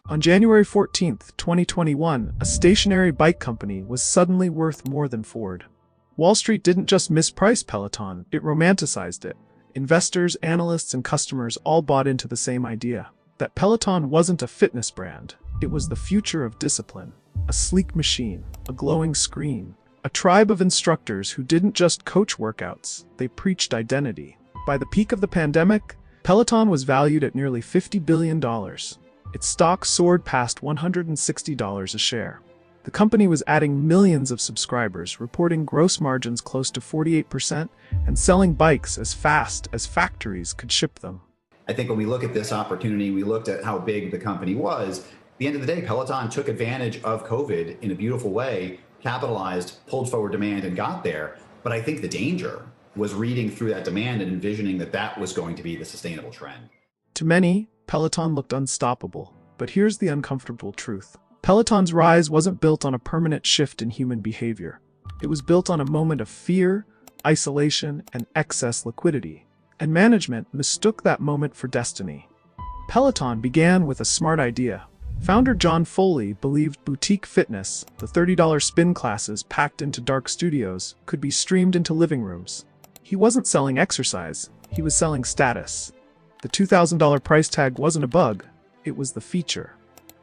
On January 14, 2021, a stationary bike company was suddenly worth more than Ford. Wall Street didn't just misprice Peloton, it romanticized it. Investors, analysts, and customers all bought into the same idea. That Peloton wasn't a fitness brand, it was the future of discipline. A sleek machine, a glowing screen, a tribe of instructors who didn't just coach workouts, they preached identity. By the peak of the pandemic, Peloton was valued at nearly $50 billion. Its stock soared past $160 a share. The company was adding millions of subscribers, reporting gross margins close to 48%, and selling bikes as fast as factories could ship them. I think when we look at this opportunity, we looked at how big the company was. At the end of the day, Peloton took advantage of COVID in a beautiful way, capitalized, pulled forward demand, and got there. But I think the danger was reading through that demand and envisioning that that was going to be the sustainable trend. To many, Peloton looked unstoppable. But here's the uncomfortable truth. Peloton's rise wasn't built on a permanent shift in human behavior. It was built on a moment of fear, isolation, and excess liquidity. And management mistook that moment for destiny. Peloton began with a smart idea. Founder John Foley believed boutique fitness, the $30 spin classes packed into dark studios, could be streamed into living rooms. He wasn't selling exercise, he was selling status. The $2,000 price tag wasn't a bug, it was the feature.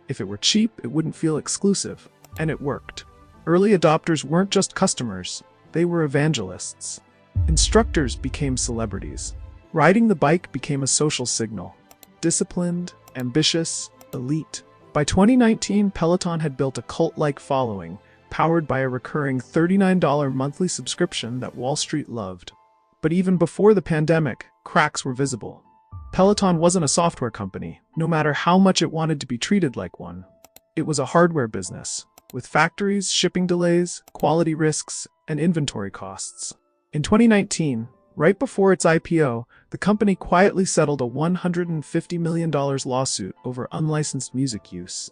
If it were cheap, it wouldn't feel exclusive, and it worked. Early adopters weren't just customers, they were evangelists. Instructors became celebrities. Riding the bike became a social signal. Disciplined, ambitious, elite. By 2019, Peloton had built a cult-like following, powered by a recurring $39 monthly subscription that Wall Street loved. But even before the pandemic, cracks were visible. Peloton wasn't a software company, no matter how much it wanted to be treated like one. It was a hardware business, with factories, shipping delays, quality risks, and inventory costs. In 2019, right before its IPO, the company quietly settled a $150 million lawsuit over unlicensed music use.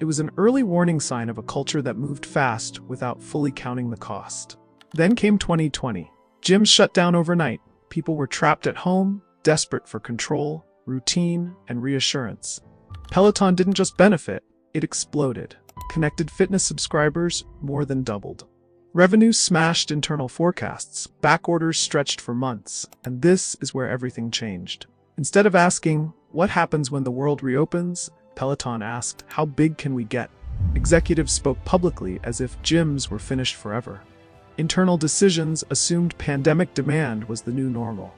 It was an early warning sign of a culture that moved fast without fully counting the cost. Then came 2020. Gyms shut down overnight. People were trapped at home, desperate for control, routine, and reassurance. Peloton didn't just benefit, it exploded. Connected fitness subscribers more than doubled. Revenue smashed internal forecasts, back orders stretched for months, and this is where everything changed. Instead of asking, what happens when the world reopens, Peloton asked, how big can we get? Executives spoke publicly as if gyms were finished forever. Internal decisions assumed pandemic demand was the new normal.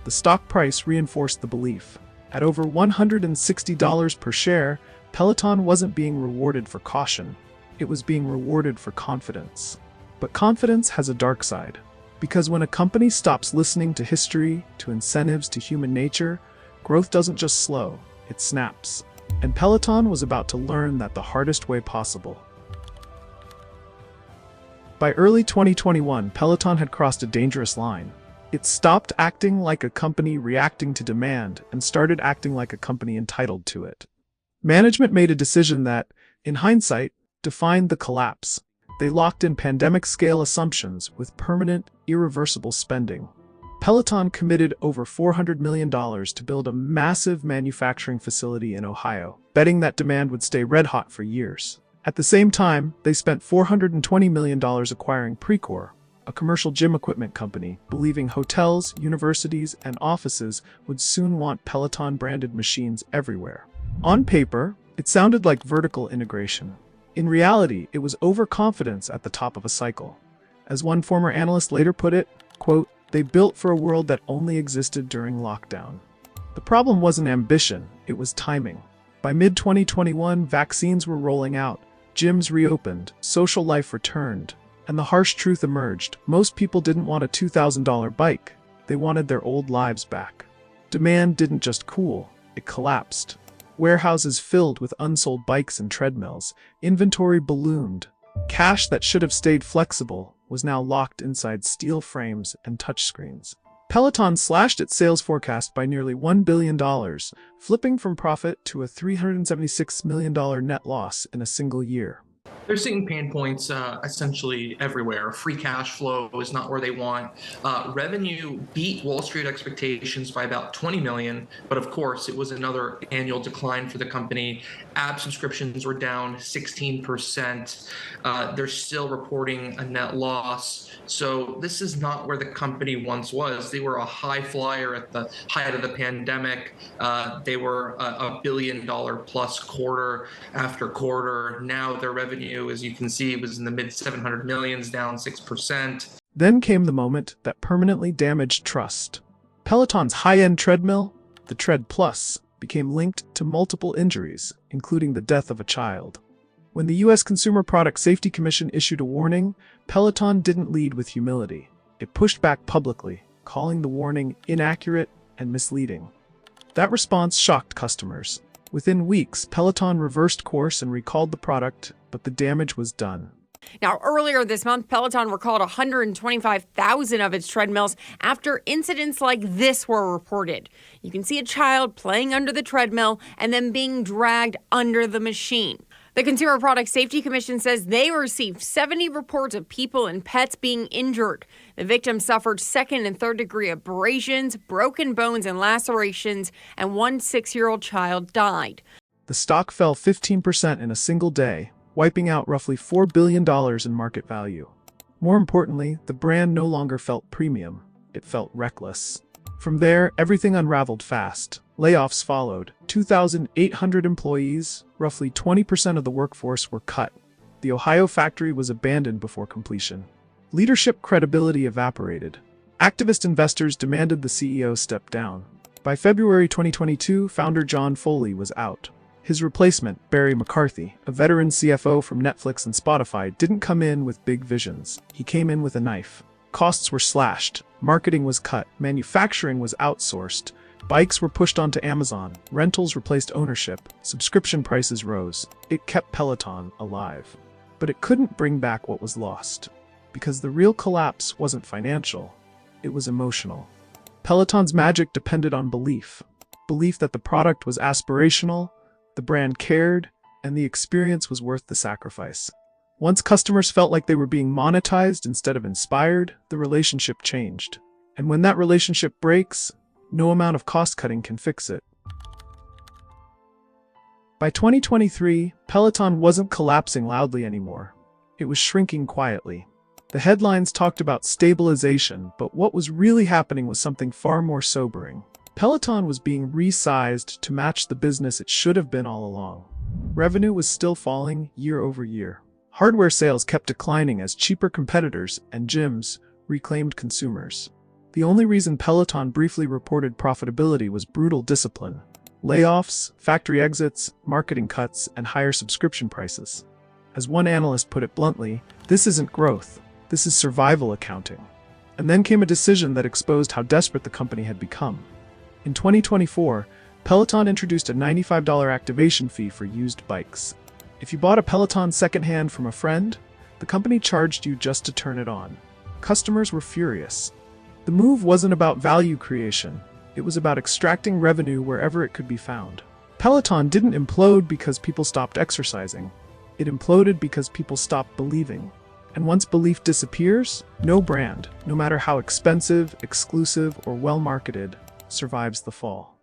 The stock price reinforced the belief. At over $160 per share, Peloton wasn't being rewarded for caution. It was being rewarded for confidence. But confidence has a dark side. Because when a company stops listening to history, to incentives, to human nature, growth doesn't just slow, it snaps. And Peloton was about to learn that the hardest way possible. By early 2021, Peloton had crossed a dangerous line. It stopped acting like a company reacting to demand and started acting like a company entitled to it. Management made a decision that, in hindsight, defined the collapse. They locked in pandemic-scale assumptions with permanent, irreversible spending. Peloton committed over $400 million to build a massive manufacturing facility in Ohio, betting that demand would stay red-hot for years. At the same time, they spent $420 million acquiring Precor, a commercial gym equipment company, believing hotels, universities, and offices would soon want Peloton-branded machines everywhere. On paper, it sounded like vertical integration. In reality, it was overconfidence at the top of a cycle. As one former analyst later put it, quote, they built for a world that only existed during lockdown. The problem wasn't ambition, it was timing. By mid-2021, vaccines were rolling out, gyms reopened, social life returned, and the harsh truth emerged. Most people didn't want a $2,000 bike, they wanted their old lives back. Demand didn't just cool, it collapsed. Warehouses filled with unsold bikes and treadmills, inventory ballooned. Cash that should have stayed flexible was now locked inside steel frames and touchscreens. Peloton slashed its sales forecast by nearly $1 billion, flipping from profit to a $376 million net loss in a single year. They're seeing pain points essentially everywhere. Free cash flow is not where they want. Revenue beat Wall Street expectations by about 20 million, but of course, it was another annual decline for the company. App subscriptions were down 16%. They're still reporting a net loss. So this is not where the company once was. They were a high flyer at the height of the pandemic. They were a $1 billion plus quarter after quarter. Now their revenue, as you can see, was in the mid 700 millions, down 6%. Then came the moment that permanently damaged trust. Peloton's high-end treadmill, the Tread Plus, became linked to multiple injuries, including the death of a child. When the U.S. Consumer Product Safety Commission issued a warning, Peloton didn't lead with humility. It pushed back publicly, calling the warning inaccurate and misleading. That response shocked customers. Within weeks, Peloton reversed course and recalled the product, but the damage was done. Now, earlier this month, Peloton recalled 125,000 of its treadmills after incidents like this were reported. You can see a child playing under the treadmill and then being dragged under the machine. The Consumer Product Safety Commission says they received 70 reports of people and pets being injured. The victims suffered second and third degree abrasions, broken bones and lacerations, and one 6-year-old child died. The stock fell 15% in a single day, wiping out roughly $4 billion in market value. More importantly, the brand no longer felt premium. It felt reckless. From there, everything unraveled fast. Layoffs followed. 2,800 employees, roughly 20% of the workforce, were cut. The Ohio factory was abandoned before completion. Leadership credibility evaporated. Activist investors demanded the CEO step down. By February 2022, founder John Foley was out. His replacement, Barry McCarthy, a veteran CFO from Netflix and Spotify, didn't come in with big visions. He came in with a knife. Costs were slashed, marketing was cut, manufacturing was outsourced, bikes were pushed onto Amazon, rentals replaced ownership, subscription prices rose. It kept Peloton alive. But it couldn't bring back what was lost. Because the real collapse wasn't financial, it was emotional. Peloton's magic depended on belief. Belief that the product was aspirational, the brand cared, and the experience was worth the sacrifice. Once customers felt like they were being monetized instead of inspired, the relationship changed. And when that relationship breaks, no amount of cost-cutting can fix it. By 2023, Peloton wasn't collapsing loudly anymore. It was shrinking quietly. The headlines talked about stabilization, but what was really happening was something far more sobering. Peloton was being resized to match the business it should have been all along. Revenue was still falling year over year. Hardware sales kept declining as cheaper competitors and gyms reclaimed consumers. The only reason Peloton briefly reported profitability was brutal discipline. Layoffs, factory exits, marketing cuts, and higher subscription prices. As one analyst put it bluntly, this isn't growth, this is survival accounting. And then came a decision that exposed how desperate the company had become. In 2024, Peloton introduced a $95 activation fee for used bikes. If you bought a Peloton secondhand from a friend, the company charged you just to turn it on. Customers were furious. The move wasn't about value creation. It was about extracting revenue wherever it could be found. Peloton didn't implode because people stopped exercising. It imploded because people stopped believing. And once belief disappears, no brand, no matter how expensive, exclusive, or well-marketed, survives the fall.